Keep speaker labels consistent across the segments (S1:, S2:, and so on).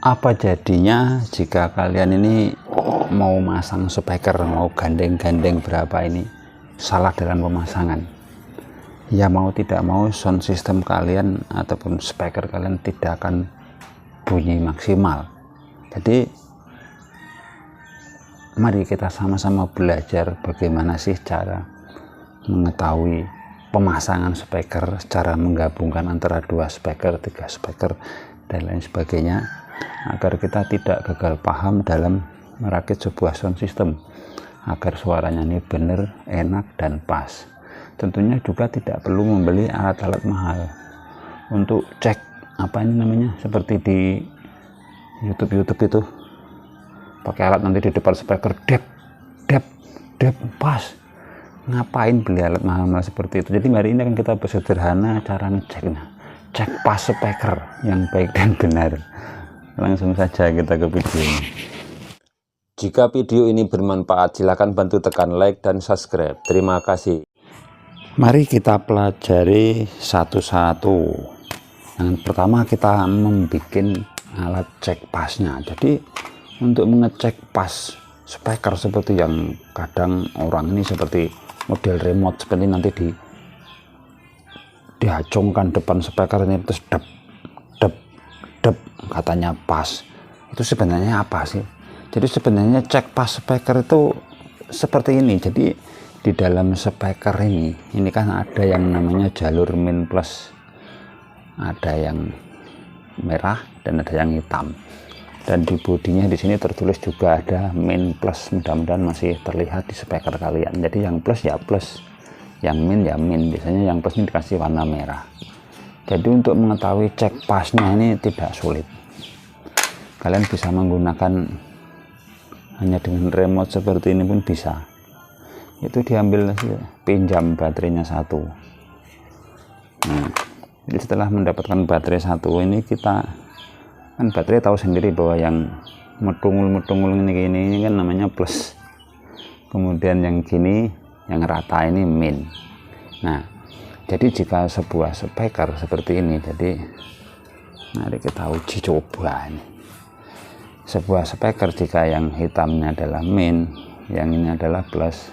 S1: Apa jadinya jika kalian ini mau masang speaker, mau gandeng-gandeng berapa ini, salah dalam pemasangan? Ya mau tidak mau sound system kalian ataupun speaker kalian tidak akan bunyi maksimal. Jadi mari kita sama-sama belajar bagaimana sih cara mengetahui pemasangan speaker, cara menggabungkan antara 2 speaker, 3 speaker dan lain sebagainya, agar kita tidak gagal paham dalam merakit sebuah sound system, agar suaranya ini benar, enak dan pas. Tentunya juga tidak perlu membeli alat-alat mahal untuk cek apa ini namanya, seperti di YouTube itu pakai alat nanti di depan speaker dep pas. Ngapain beli alat mahal-mahal seperti itu? Jadi hari ini akan kita bersederhana cara ngeceknya, cek pas speaker yang baik dan benar. Langsung saja kita ke video ini. Jika video ini bermanfaat, silakan bantu tekan like dan subscribe. Terima kasih. Mari kita pelajari satu-satu. Yang pertama kita membuat alat cek pasnya. Jadi untuk mengecek pas speaker seperti yang kadang orang ini seperti model remote seperti nanti diacungkan depan speaker ini terus dep katanya pas. Itu sebenarnya apa sih? Jadi sebenarnya cek pas speaker itu seperti ini. Jadi di dalam speaker ini kan ada yang namanya jalur min plus, ada yang merah dan ada yang hitam. Dan di bodinya di sini tertulis juga ada min plus, mudah-mudahan masih terlihat di speaker kalian. Jadi yang plus ya plus, yang min ya min. Biasanya yang plus ini dikasih warna merah. Jadi untuk mengetahui cek pasnya ini tidak sulit. Kalian bisa menggunakan hanya dengan remote seperti ini pun bisa. Itu diambil, pinjam baterainya 1. Nah, jadi setelah mendapatkan baterai 1 ini, kita kan baterai tahu sendiri bahwa yang metungul ini kan namanya plus, kemudian yang gini yang rata ini min. Nah, jadi jika sebuah speaker seperti ini, jadi mari kita uji coba ini. Sebuah speaker jika yang hitamnya adalah min, yang ini adalah plus,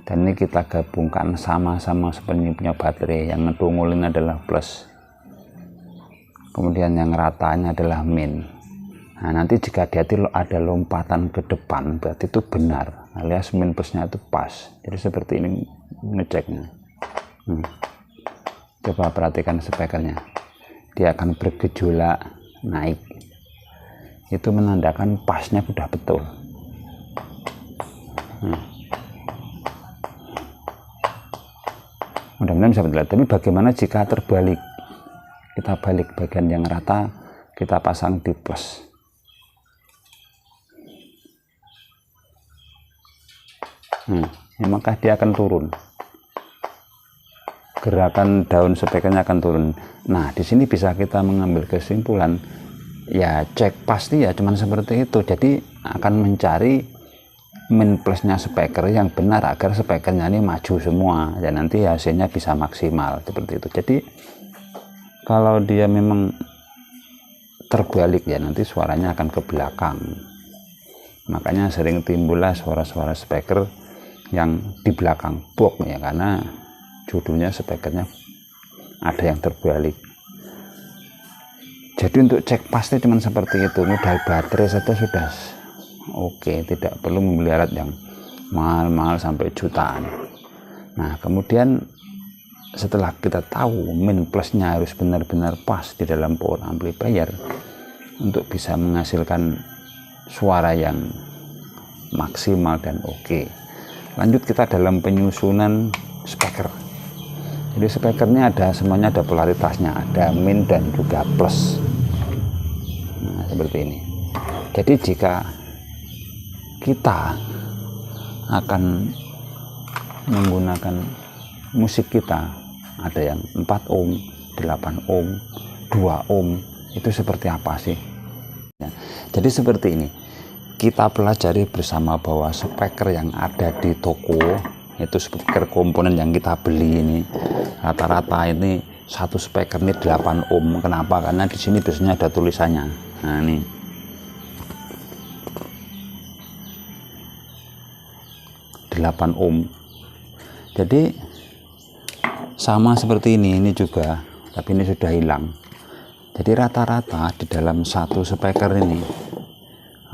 S1: dan ini kita gabungkan sama-sama seperti punya baterai, yang ngedungulin adalah plus, kemudian yang ratanya adalah min. Nah, nanti jika ada lompatan ke depan, berarti itu benar, alias min plusnya itu pas. Jadi seperti ini ngeceknya. Coba perhatikan speakernya, dia akan bergejolak naik. Itu menandakan pasnya sudah betul. Mudah-mudahan bisa betul. Tapi bagaimana jika terbalik? Kita balik bagian yang rata, kita pasang di plus. Maka dia akan turun. Gerakan daun speakernya akan turun. Nah, di sini bisa kita mengambil kesimpulan, ya cek pasti ya cuman seperti itu. Jadi akan mencari min plusnya speaker yang benar agar speakernya ini maju semua, dan nanti hasilnya bisa maksimal seperti itu. Jadi kalau dia memang terbalik ya nanti suaranya akan ke belakang. Makanya sering timbullah suara-suara speaker yang di belakang box ya, karena judulnya speakernya ada yang terbalik. Jadi untuk cek pasti cuma seperti itu, modal baterai saja sudah oke, tidak perlu membeli alat yang mahal-mahal sampai jutaan. Nah, kemudian setelah kita tahu min plusnya harus benar-benar pas di dalam power amplifier untuk bisa menghasilkan suara yang maksimal dan oke. Lanjut kita dalam penyusunan speaker. Jadi speakernya semuanya ada polaritasnya, ada min dan juga plus. Nah, seperti ini. Jadi jika kita akan menggunakan musik kita, ada yang 4 ohm, 8 ohm, 2 ohm, itu seperti apa sih? Ya, jadi seperti ini, kita pelajari bersama bahwa speaker yang ada di toko, itu speaker komponen yang kita beli ini, rata-rata ini satu speaker ini 8 ohm. Kenapa? Karena di sini biasanya ada tulisannya. Nah ini 8 ohm. Jadi sama seperti ini juga, tapi ini sudah hilang. Jadi rata-rata di dalam satu speaker ini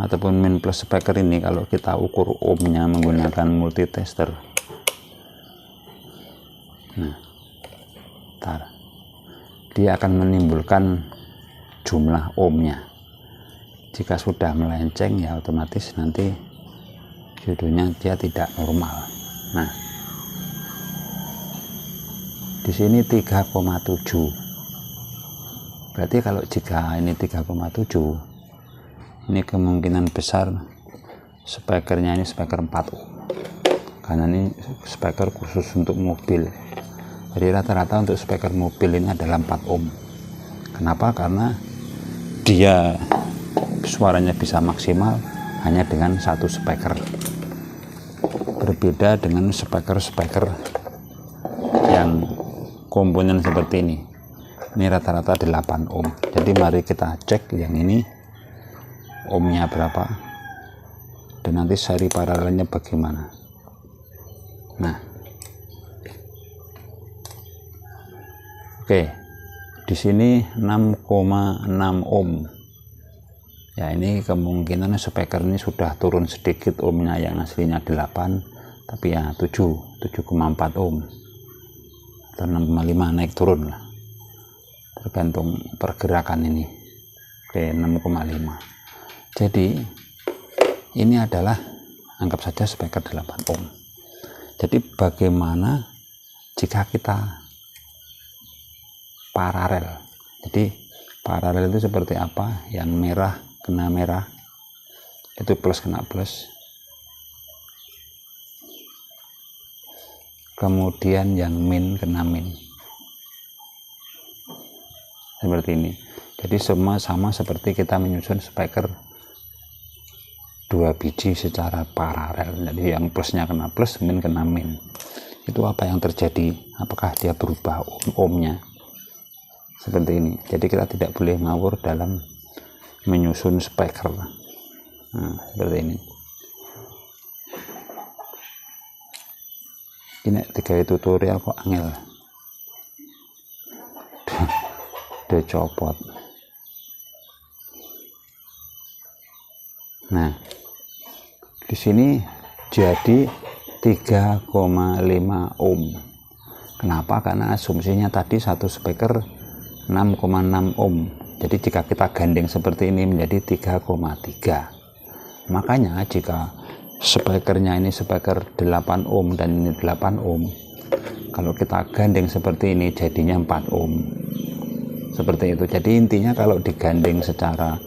S1: ataupun min plus speaker ini, kalau kita ukur ohmnya menggunakan multitester, nah, dia akan menimbulkan jumlah ohmnya. Jika sudah melenceng ya otomatis nanti judulnya dia tidak normal. Nah, di sini 3,7. Berarti kalau jika ini 3,7, ini kemungkinan besar speakernya ini speaker 4 ohm. Karena ini speaker khusus untuk mobil. Jadi rata-rata untuk speaker mobil ini adalah 4 ohm. Kenapa? Karena dia suaranya bisa maksimal hanya dengan satu speaker. Berbeda dengan speaker-speaker yang komponen seperti ini. Ini rata-rata 8 ohm. Jadi mari kita cek yang ini ohmnya berapa dan nanti seri paralelnya bagaimana. Nah, oke, di sini 6,6 ohm. Ya, ini kemungkinan speaker ini sudah turun sedikit ohmnya, yang aslinya 8 tapi ya 7,4 ohm atau 6,5, naik turun lah, tergantung pergerakan ini. Oke, 6,5. Jadi ini adalah, anggap saja speaker 8 ohm. Jadi bagaimana jika kita paralel? Jadi paralel itu seperti apa? Yang merah kena merah, itu plus kena plus. Kemudian yang min kena min. Seperti ini. Jadi semua sama seperti kita menyusun speaker 2 biji secara paralel. Jadi yang plusnya kena plus, min kena min. Itu apa yang terjadi? Apakah dia berubah ohmnya? Seperti ini. Jadi kita tidak boleh ngawur dalam menyusun speaker. Nah, seperti ini. Ini 3 tutorial kok angel. Udah copot. Nah, di sini jadi 3,5 ohm. Kenapa? Karena asumsinya tadi satu speaker 6,6 ohm. Jadi jika kita gandeng seperti ini menjadi 3,3. Makanya jika speakernya ini speaker 8 ohm dan ini 8 ohm, kalau kita gandeng seperti ini jadinya 4 ohm. Seperti itu. Jadi intinya kalau digandeng secara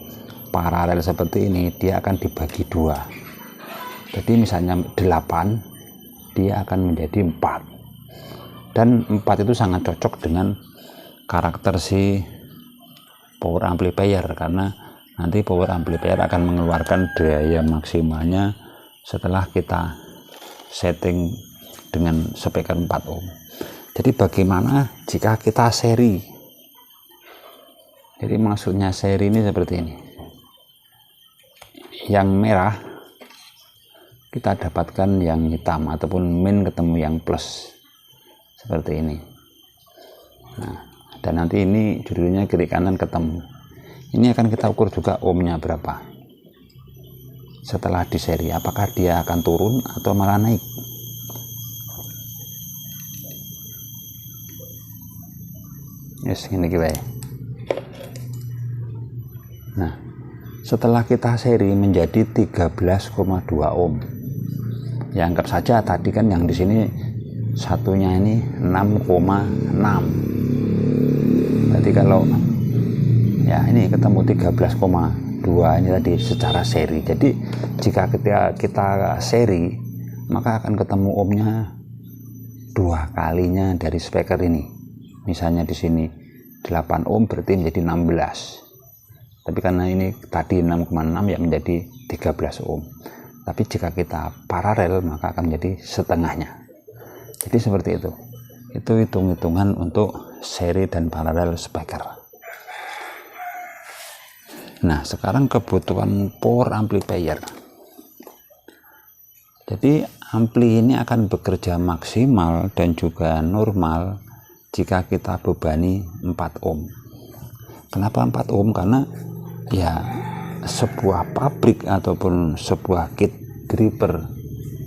S1: paralel seperti ini, dia akan dibagi 2. Jadi misalnya 8, dia akan menjadi 4. Dan 4 itu sangat cocok dengan karakter si power amplifier, karena nanti power amplifier akan mengeluarkan daya maksimalnya setelah kita setting dengan speaker 4 ohm. Jadi bagaimana jika kita seri? Jadi maksudnya seri ini seperti ini. Yang merah kita dapatkan yang hitam, ataupun min ketemu yang plus. Seperti ini. Nah, dan nanti ini judulnya kiri kanan ketemu. Ini akan kita ukur juga ohmnya berapa. Setelah di seri, apakah dia akan turun atau malah naik? Yes, ini kita. Nah, setelah kita seri menjadi 13,2 ohm. Ya, anggap saja tadi kan yang di sini satunya ini 6,6. Berarti kalau ya ini ketemu 13,2 ini tadi secara seri. Jadi jika kita seri, maka akan ketemu ohmnya 2 kalinya dari speaker ini. Misalnya di sini 8 ohm berarti menjadi 16. Tapi karena ini tadi 6,6 ya menjadi 13 ohm. Tapi jika kita paralel maka akan menjadi setengahnya. Jadi seperti itu. Itu hitung-hitungan untuk seri dan paralel speaker. Nah, sekarang kebutuhan power amplifier. Jadi ampli ini akan bekerja maksimal dan juga normal jika kita bebani 4 ohm. Kenapa 4 ohm? Karena ya sebuah pabrik ataupun sebuah kit gripper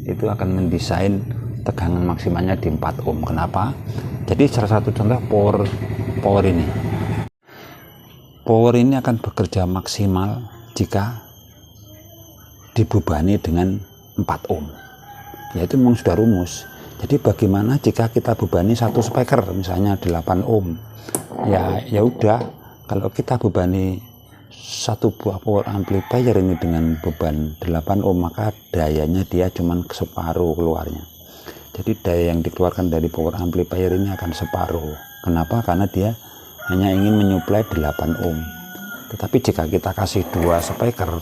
S1: itu akan mendesain tegangan maksimalnya di 4 ohm. Kenapa? Jadi salah satu contoh power ini. Power ini akan bekerja maksimal jika dibebani dengan 4 ohm. Yaitu memang sudah rumus. Jadi bagaimana jika kita bebani satu speaker misalnya 8 ohm? Ya udah, kalau kita bebani satu buah power amplifier ini dengan beban 8 ohm, maka dayanya dia cuman separuh keluarnya. Jadi daya yang dikeluarkan dari power amplifier ini akan separuh. Kenapa? Karena dia hanya ingin menyuplai 8 ohm. Tetapi jika kita kasih 2 speaker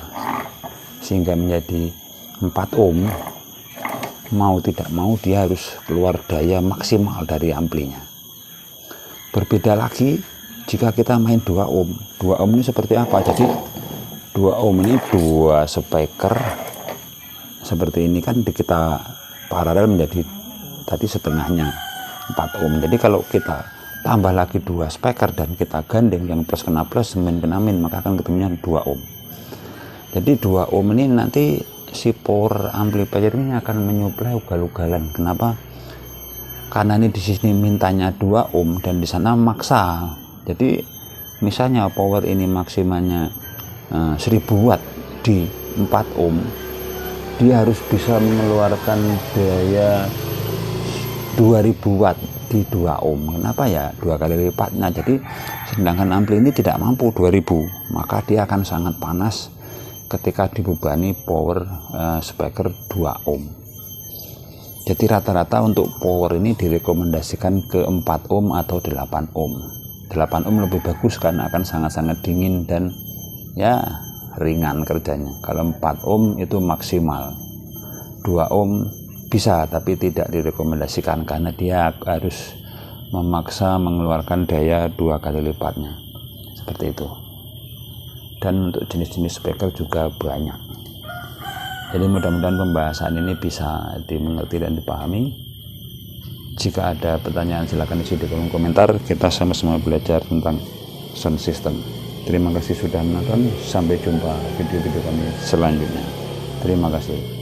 S1: sehingga menjadi 4 ohm, mau tidak mau dia harus keluar daya maksimal dari amplinya. Berbeda lagi jika kita main 2 ohm. 2 ohm ini seperti apa? Jadi 2 ohm ini 2 speaker seperti ini kan kita paralel menjadi tadi setengahnya 4 ohm. Jadi kalau kita tambah lagi 2 speaker dan kita gandeng, yang plus kena plus, min kena min, maka akan ketemunya 2 ohm. Jadi 2 ohm ini nanti si power amplifier ini akan menyuplai ugal-ugalan. Kenapa? Karena ini di sini mintanya 2 ohm dan di sana maksa. Jadi misalnya power ini maksimalnya 1000 watt di 4 ohm, dia harus bisa mengeluarkan daya 2000 watt di 2 ohm. Kenapa? Ya 2 kali lipatnya. Jadi sedangkan ampli ini tidak mampu 2000, maka dia akan sangat panas ketika dibebani power speaker 2 ohm. Jadi rata-rata untuk power ini direkomendasikan ke 4 ohm atau 8 ohm. 8 ohm lebih bagus karena akan sangat-sangat dingin dan ya ringan kerjanya. Kalau 4 ohm itu maksimal. 2 ohm bisa tapi tidak direkomendasikan karena dia harus memaksa mengeluarkan daya 2 kali lipatnya. Seperti itu. Dan untuk jenis-jenis speaker juga banyak. Jadi mudah-mudahan pembahasan ini bisa dimengerti dan dipahami. Jika ada pertanyaan silahkan isi di kolom komentar. Kita sama-sama belajar tentang sound system. Terima kasih sudah menonton. Sampai jumpa video-video kami selanjutnya. Terima kasih.